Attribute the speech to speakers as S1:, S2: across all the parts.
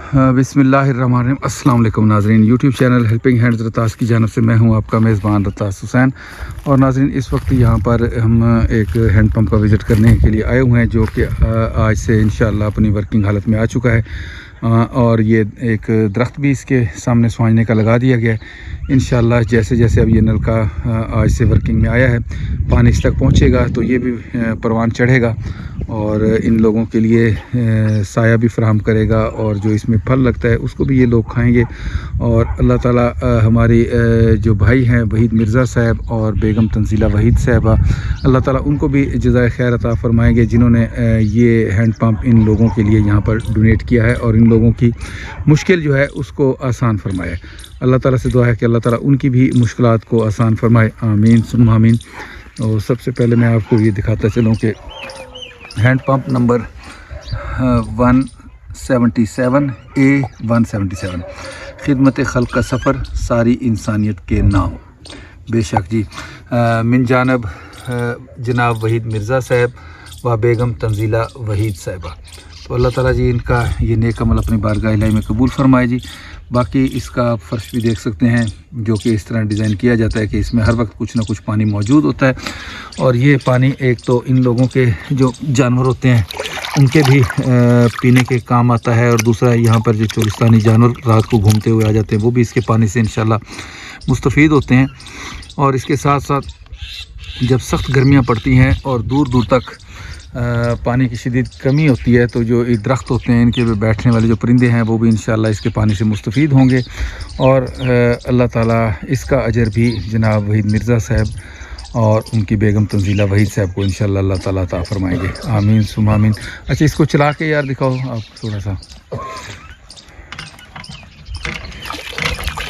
S1: बिस्मिल्लाहिर्रहमानिर्रहीम। अस्सलाम वालेकुम नाज़रीन, यूट्यूब चैनल हेल्पिंग हैंड्स रतास की जानब से मैं हूं आपका मेज़बान रतास हुसैन। और नाज़रीन, इस वक्त यहां पर हम एक हैंड पंप का विज़िट करने के लिए आए हुए हैं, जो कि आज से इंशाअल्लाह अपनी वर्किंग हालत में आ चुका है। और ये एक दरख्त भी इसके सामने स्वांजने का लगा दिया गया है। इंशाअल्लाह जैसे जैसे अब ये नलका आज से वर्किंग में आया है, पानी इस तक पहुँचेगा तो ये भी परवान चढ़ेगा और इन लोगों के लिए साया भी फराहम करेगा, और जो इसमें फल लगता है उसको भी ये लोग खाएंगे। और अल्लाह ताला हमारी जो भाई हैं वहीद मिर्ज़ा साहब और बेगम तंजीला वहीद साहबा, अल्लाह ताला उनको भी जज़ाए खैर अता फरमाएंगे, जिन्होंने ये हैंड पंप इन लोगों के लिए यहाँ पर डोनेट किया है और इन लोगों की मुश्किल जो है उसको आसान फरमाए। अल्लाह ताला से दुआ है कि अल्लाह ताला उनकी भी मुश्किलात को आसान फरमाए, आमीन सुम्मा आमीन। और सबसे पहले मैं आपको ये दिखाता चलूँ कि हैंड पंप नंबर 177 A177 खिदमत खल्क का सफ़र सारी इंसानियत के नाम। बेशक जी, मिन जानब जनाब वहीद मिर्ज़ा साहब व बेगम तंजीला वहीद साहिबा। तो अल्लाह ताला जी इनका ये नेक अमल अपनी बारगाह इलाही में कबूल फरमाए जी। बाकी इसका आप फ़र्श भी देख सकते हैं, जो कि इस तरह डिज़ाइन किया जाता है कि इसमें हर वक्त कुछ ना कुछ पानी मौजूद होता है। और ये पानी एक तो इन लोगों के जो जानवर होते हैं उनके भी पीने के काम आता है, और दूसरा यहाँ पर जो चोलिस्तानी जानवर रात को घूमते हुए आ जाते हैं वो भी इसके पानी से इंशाल्लाह मुस्तफ़ीद होते हैं। और इसके साथ साथ जब सख्त गर्मियाँ पड़ती हैं और दूर दूर तक पानी की शदीद कमी होती है, तो जो एक दरख्त होते हैं इनके पे बैठने वाले जो परिंदे हैं वो भी इंशाअल्लाह इसके पानी से मुस्तफ़ीद होंगे। और अल्लाह ताला इसका अजर भी जनाब वहीद मिर्ज़ा साहब और उनकी बेगम तंजीला वहीद साहब को इंशाअल्लाह अल्लाह ताला अता फरमाएंगे, आमीन सुम्मा आमीन। अच्छा, इसको चला के यार दिखाओ आप थोड़ा सा।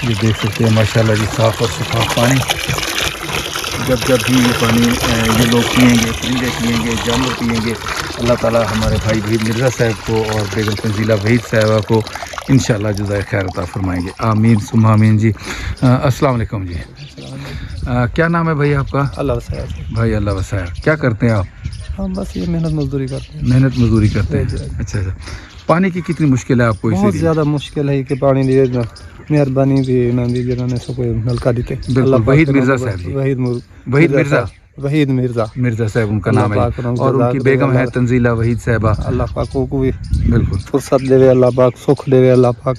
S1: ये देख सकते हैं माशाल्लाह जी, साफ़ और शफाफ पानी। जब जब भी ये पानी ये लोग पिएंगे, परिंदे पिएंगे, जानवर पिएंगे, अल्लाह ताला हमारे भाई वहीद मिर्ज़ा साहब को और बेगम तंजीला वहीद साहिबा को इंशाअल्लाह जज़ाए खैर अता फरमाएंगे, आमीन सुम्मा आमीन जी। अस्सलाम वालेकुम जी। क्या नाम है भाई आपका? अल्लाह वसाया भाई। अल्लाह वसाया। क्या करते हैं आप?
S2: हम बस ये मेहनत मजदूरी करते हैं।
S1: मेहनत मजदूरी करते हैं। अच्छा अच्छा। पानी की कितनी मुश्किल है आपको?
S2: बहुत ज़्यादा मुश्किल है कि पानी दिए, मेहरबानी भी ना दी जिन्होंने सबको नलका देते।
S1: बिल्कुल, वहीद मिर्ज़ा साहब जी। वहीद मिर्ज़ा साहब उनका नाम है, और उनकी बेगम है तंजीला वहीद साहिबा।
S2: अल्लाह पाक को भी
S1: बिल्कुल
S2: फुर्सत देवे, अल्लाह पाक सुख देवे, अल्लाह पाक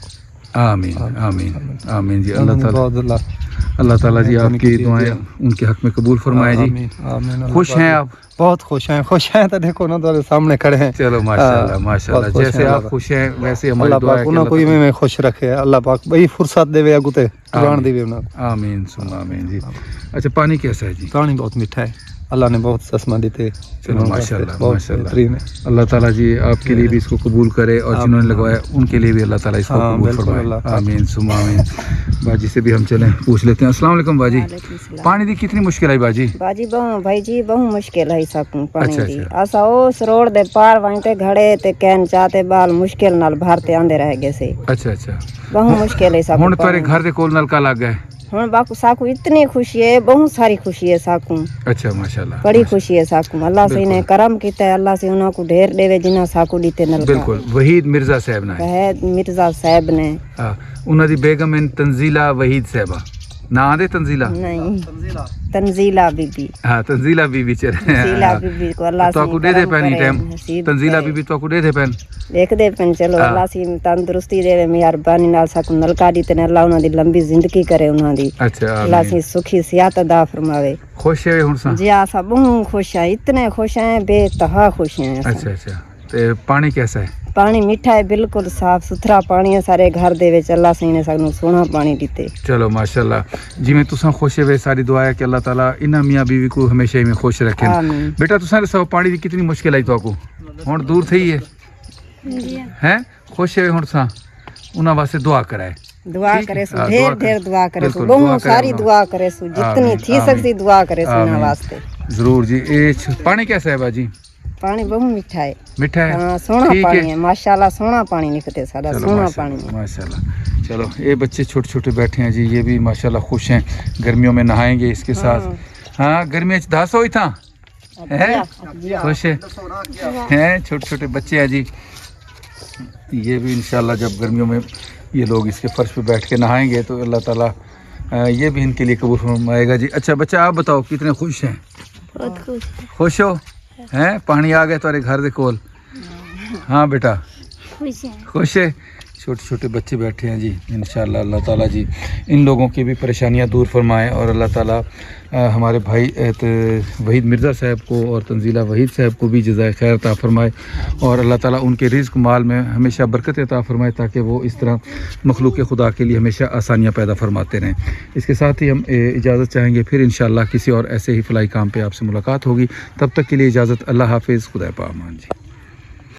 S1: आमीन आमीन आमीन जी। अल्लाह ताला जी आपकी दुआएं उनके हक में कबूल फरमाए जी। खुश हैं आप?
S2: बहुत खुश हैं तो देखो ना तो सामने खड़े हैं।
S1: चलो माशाल्लाह माशाल्लाह, जैसे आप खुश हैं वैसे हमारी दुआ है कि
S2: अल्लाह कोई में खुश रखे, अल्लाह पाक वही फुर्सत देवे अगुते कुरान देवे ना, आमीन
S1: सुम्मा आमीन जी। अच्छा, पानी कैसा है जी?
S2: पानी बहुत मीठा है, अल्लाह ने बहुत चश्मा देते।
S1: चलो माशाल्लाह माशाल्लाह, अल्लाह ताला जी आपके लिए भी इसको कबूल करे, और जिन्होंने लगवाया उनके लिए भी अल्लाह ताला इसको कबूल फरमाए, आमीन सुम्मा आमीन। बाजी से भी हम चलें पूछ लेते हैं। अस्सलाम वालेकुम बाजी। पानी दी कितनी मुश्किल है बाजी?
S3: बाजी बहु भाई जी बहु मुश्किल है सकूं पानी
S1: अच्छा,
S3: दी।
S1: अच्छा।
S3: असा उस रोड दे पार वहीं घड़े ते कैन चाहते बाल मुश्किल नाल भरते आंदे रह गए से।
S1: अच्छा अच्छा।
S3: बहु मुश्किल है सकूं।
S1: हुण तेरे घर दे कोल नलका लग गए?
S3: हुण बाकू साकू इतनी खुशी है, बहुत सारी खुशी है साकू।
S1: अच्छा माशाल्लाह,
S3: बड़ी खुशी है साकू। अल्लाह से इन्हें करम कीता है, अल्लाह से उन्हां को ढेर देवे जिन्हां साकू दीते नलका।
S1: बिल्कुल, वहीद मिर्ज़ा साहब ने,
S3: वहीद मिर्ज़ा साहब ने,
S1: हां, उन्हां दी बेगम है तंजीला वहीद साहिबा। ना आदे तंजीला
S3: नहीं, तंजीला बीबी।
S1: हाँ, तंजीला बीबी चले।
S3: तंजीला बीबी को अल्लाह से
S1: तो दे दे पैनी टाइम तंजीला बीबी तो दे दे पैन
S3: देख दे पैन। चलो अल्लाह से तंदुरुस्ती देवे, मेहरबानी नाल साकू नलका दी ते अल्लाह उन्हां दी लंबी जिंदगी करे उन्हां दी।
S1: अच्छा,
S3: अल्लाह से सुखी सियात अदा फरमावे।
S1: खुश है हुण सा
S3: जी? आसा बहुत खुश है, इतने खुश हैं बेतहा खुश हैं।
S1: अच्छा अच्छा। ते पानी कैसा है?
S3: पानी मीठा है, बिल्कुल साफ सुथरा पानी है, सारे घर दे विच अल्लाह से ने सानू सोना पानी दीते।
S1: चलो माशाल्लाह, जिवें तुसां खुश है सारी दुआ है कि अल्लाह ताला इन्हां मियां बीवी को हमेशा ही में खुश रखे। बेटा तुसां सब पानी दी कितनी मुश्किल आई तो हुण दूर थई है हैं? खुश है हुण सा उन्हां वास्ते दुआ कराए,
S3: दुआ करे सु ढेर ढेर दुआ करे सु, बहुत सारी दुआ करे सु, जितनी थी सकती दुआ करे सु उन्हां वास्ते
S1: जरूर जी। ए पानी कैसा है बाजी?
S3: पानी बहुत मीठा है।
S1: मीठा है?
S3: हाँ, सोना पानी है माशाल्लाह, सोना पानी निकलते सारा, सोना पानी
S1: माशाल्लाह। चलो, ये बच्चे छोटे छोटे बैठे हैं जी, ये भी माशाल्लाह खुश हैं, गर्मियों में नहाएंगे इसके साथ। हाँ, गर्मियों दास हो था है खुश है छोटे छोटे बच्चे हैं जी। یہ بھی انشاءاللہ جب گرمیوں میں یہ لوگ اس کے فرش پہ بیٹھ کے نہائیں گے تو اللہ تعالیٰ یہ بھی ان کے لیے قبول فرمائے گا جی. اچھا بچہ آپ بتاؤ کتنے خوش ہیں؟
S3: بہت خوش
S1: خوش ہو ہیں؟ پانی آ گئے تمہارے گھر دے کول؟ ہاں بیٹا خوش ہے. چھوٹے چھوٹے بچے بیٹھے ہیں جی. انشاءاللہ اللہ تعالیٰ جی ان لوگوں کی بھی پریشانیاں دور فرمائیں اور اللہ تعالیٰ ہمارے بھائی وحید مرزا صاحب کو اور تنزیلہ وحید صاحب کو بھی جزائے خیر عطا فرمائے اور اللہ تعالیٰ ان کے رزق مال میں ہمیشہ برکت عطا فرمائے تاکہ وہ اس طرح مخلوق خدا کے لیے ہمیشہ آسانیاں پیدا فرماتے رہیں. اس کے ساتھ ہی ہم اجازت چاہیں گے، پھر انشاءاللہ کسی اور ایسے ہی فلاحی کام پہ آپ سے ملاقات ہوگی. تب تک کے لیے اجازت. اللہ حافظ. خدا پامان جی.